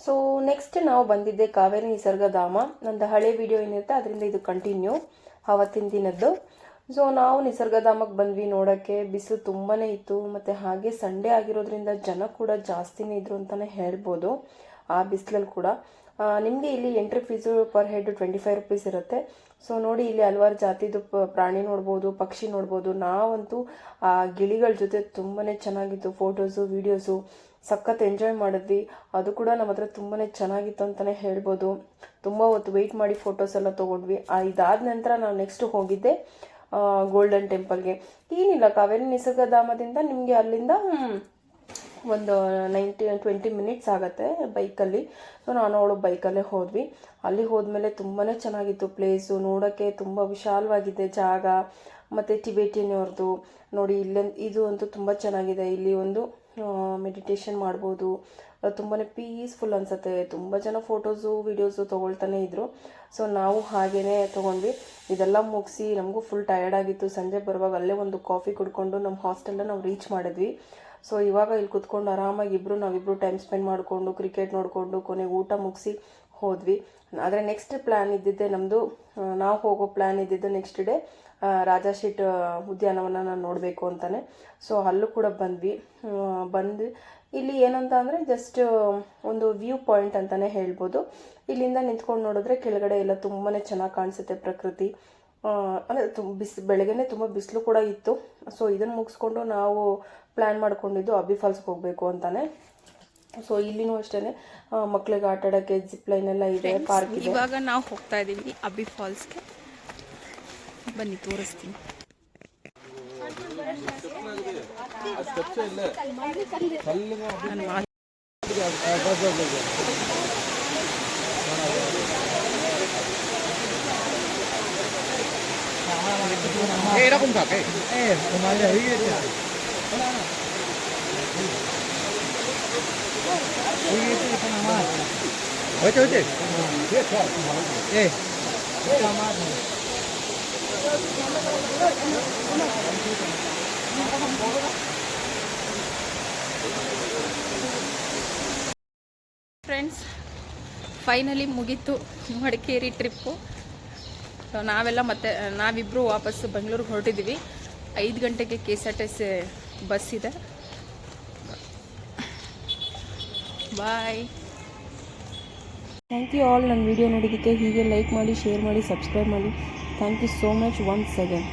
So next ನಾವು ಬಂದಿದ್ದೆ ಕಾವೇರಿ ನಿಸರ್ಗಧಾಮ. ನಂದು ಹಳೆ ವಿಡಿಯೋ ಏನಿರುತ್ತೆ ಅದರಿಂದ ಇದು ಕಂಟಿನ್ಯೂ ಅವತ್ತಿನ ದಿನದ್ದು. ಸೊ ನಾವು ನಿಸರ್ಗಧಾಮಕ್ಕೆ ಬಂದ್ವಿ ನೋಡೋಕ್ಕೆ. ಬಿಸಿಲು ತುಂಬಾ ಇತ್ತು, ಮತ್ತು ಹಾಗೆ ಸಂಡೇ ಆಗಿರೋದ್ರಿಂದ ಜನ ಕೂಡ ಜಾಸ್ತಿನೇ ಇದ್ರು ಅಂತಲೇ ಹೇಳ್ಬೋದು ಆ ಬಿಸಿಲಲ್ಲಿ ಕೂಡ. ನಿಮಗೆ ಇಲ್ಲಿ entry fees per head 25 rupees ಇರುತ್ತೆ. ಸೊ ನೋಡಿ, ಇಲ್ಲಿ ಹಲವಾರು ಜಾತಿದು ಪ್ರಾಣಿ ನೋಡ್ಬೋದು, ಪಕ್ಷಿ ನೋಡ್ಬೋದು. ನಾವಂತೂ ಆ ಗಿಳಿಗಳ ಜೊತೆ ತುಂಬಾ ಚೆನ್ನಾಗಿತ್ತು. ಫೋಟೋಸು ವೀಡಿಯೋಸು ಸಖತ್ ಎಂಜಾಯ್ ಮಾಡಿದ್ವಿ. ಅದು ಕೂಡ ನಮ್ಮ ಹತ್ರ ತುಂಬಾ ಚೆನ್ನಾಗಿತ್ತು ಅಂತಲೇ ಹೇಳ್ಬೋದು. ತುಂಬ ಹೊತ್ತು ವೆಯ್ಟ್ ಮಾಡಿ ಫೋಟೋಸ್ ಎಲ್ಲ ತೊಗೊಂಡ್ವಿ. ಇದಾದ ನಂತರ ನಾವು ನೆಕ್ಸ್ಟ್ ಹೋಗಿದ್ದೆ ಗೋಲ್ಡನ್ ಟೆಂಪಲ್ಗೆ. ಏನಿಲ್ಲ, ಕಾವೇರಿ ನಿಸರ್ಗಧಾಮದಿಂದ ನಿಮಗೆ ಅಲ್ಲಿಂದ ಒಂದು 20 ಮಿನಿಟ್ಸ್ ಆಗುತ್ತೆ ಬೈಕಲ್ಲಿ. ಸೊ ನಾನು ಅವಳು ಬೈಕಲ್ಲೇ ಹೋದ್ವಿ. ಅಲ್ಲಿ ಹೋದ್ಮೇಲೆ ತುಂಬಾ ಚೆನ್ನಾಗಿತ್ತು ಪ್ಲೇಸು ನೋಡೋಕ್ಕೆ. ತುಂಬ ವಿಶಾಲವಾಗಿದೆ ಜಾಗ. ಮತ್ತು ಟಿಬೇಟಿಯನ್ ಅವ್ರದ್ದು ನೋಡಿ, ಇದು ಅಂತೂ ತುಂಬ ಚೆನ್ನಾಗಿದೆ. ಇಲ್ಲಿ ಒಂದು ಮೆಡಿಟೇಷನ್ ಮಾಡ್ಬೋದು. ತುಂಬಾ ಪೀಸ್ಫುಲ್ ಅನಿಸುತ್ತೆ. ತುಂಬ ಜನ ಫೋಟೋಸು ವೀಡಿಯೋಸು ತೊಗೊಳ್ತಾನೆ ಇದ್ದರು. ಸೊ ನಾವು ಹಾಗೇ ತೊಗೊಂಡ್ವಿ. ಇದೆಲ್ಲ ಮುಗಿಸಿ ನಮಗೂ ಫುಲ್ ಟಯರ್ಡ್ ಆಗಿತ್ತು. ಸಂಜೆ ಬರುವಾಗ ಅಲ್ಲೇ ಒಂದು ಕಾಫಿ ಕುಡ್ಕೊಂಡು ನಮ್ಮ ಹಾಸ್ಟೆಲ್ನ ನಾವು ರೀಚ್ ಮಾಡಿದ್ವಿ. ಸೊ ಇವಾಗ ಇಲ್ಲಿ ಕುತ್ಕೊಂಡು ಆರಾಮಾಗಿ ನಾವಿಬ್ಬರು ಟೈಮ್ ಸ್ಪೆಂಡ್ ಮಾಡಿಕೊಂಡು ಕ್ರಿಕೆಟ್ ನೋಡಿಕೊಂಡು ಕೊನೆಗೆ ಊಟ ಮುಗಿಸಿ ಹೋದ್ವಿ. ಆದರೆ ನೆಕ್ಸ್ಟ್ ಪ್ಲ್ಯಾನ್ ಇದ್ದಿದ್ದೆ ನಮ್ಮದು, ನಾವು ಹೋಗೋ ಪ್ಲ್ಯಾನ್ ಇದ್ದಿದ್ದು ನೆಕ್ಸ್ಟ್ ಡೇ ರಾಜಾ ಶೀಟ್ ಉದ್ಯಾನವನ ನಾನು ನೋಡಬೇಕು ಅಂತಲೇ. ಸೊ ಅಲ್ಲೂ ಕೂಡ ಬಂದು ಇಲ್ಲಿ ಏನಂತ ಅಂದರೆ ಜಸ್ಟ್ ಒಂದು ವ್ಯೂ ಪಾಯಿಂಟ್ ಅಂತಲೇ ಹೇಳ್ಬೋದು. ಇಲ್ಲಿಂದ ನಿಂತ್ಕೊಂಡು ನೋಡಿದ್ರೆ ಕೆಳಗಡೆ ಎಲ್ಲ ತುಂಬಾ ಚೆನ್ನಾಗಿ ಕಾಣಿಸುತ್ತೆ ಪ್ರಕೃತಿ. ಅಂದರೆ ಬೆಳಗ್ಗೆನೇ ತುಂಬ ಬಿಸಿಲು ಕೂಡ ಇತ್ತು. ಸೊ ಇದನ್ನು ಮುಗಿಸ್ಕೊಂಡು ನಾವು ಪ್ಲ್ಯಾನ್ ಮಾಡ್ಕೊಂಡಿದ್ದು ಅಬ್ಬಿ ಫಾಲ್ಸ್ಗೆ ಹೋಗಬೇಕು ಅಂತಲೇ. ಸೊ ಇಲ್ಲಿನೂ ಅಷ್ಟೇ ಮಕ್ಳಿಗೆ ಆಟ ಆಡೋಕ್ಕೆ ಜಿಪ್ ಲೈನ್ ಎಲ್ಲ ಇದೆ, ಪಾರ್ಕ್ ಇದೆ. ಇವಾಗ ನಾವು ಹೋಗ್ತಾ ಇದ್ದೀವಿ ಅಬ್ಬಿ ಫಾಲ್ಸ್ಗೆ. ಬನ್ನಿ ತೋರಿಸ್ತೀನಿ. এরকম থাকে তোমাদের হয়ে গেছে আমার হয়েছে হয়েছে আমার ಫ್ರೆಂಡ್ಸ್, ಫೈನಲಿ ಮುಗೀತು ಮಡಿಕೇರಿ ಟ್ರಿಪ್ಪು. ನಾವಿಬ್ಬರು ವಾಪಸ್ಸು ಬೆಂಗಳೂರಿಗೆ ಹೊರಟಿದ್ದೀವಿ. 5 ಗಂಟೆಗೆ KSRTC ಬಸ್ ಇದೆ. ಬಾಯ್. ಥ್ಯಾಂಕ್ ಯು ಆಲ್ ನನ್ನ ವಿಡಿಯೋ ನೋಡಿದ್ದಕ್ಕೆ. ಹೀಗೆ ಲೈಕ್ ಮಾಡಿ, ಶೇರ್ ಮಾಡಿ, ಸಬ್ಸ್ಕ್ರೈಬ್ ಮಾಡಿ. Thank you so much once again.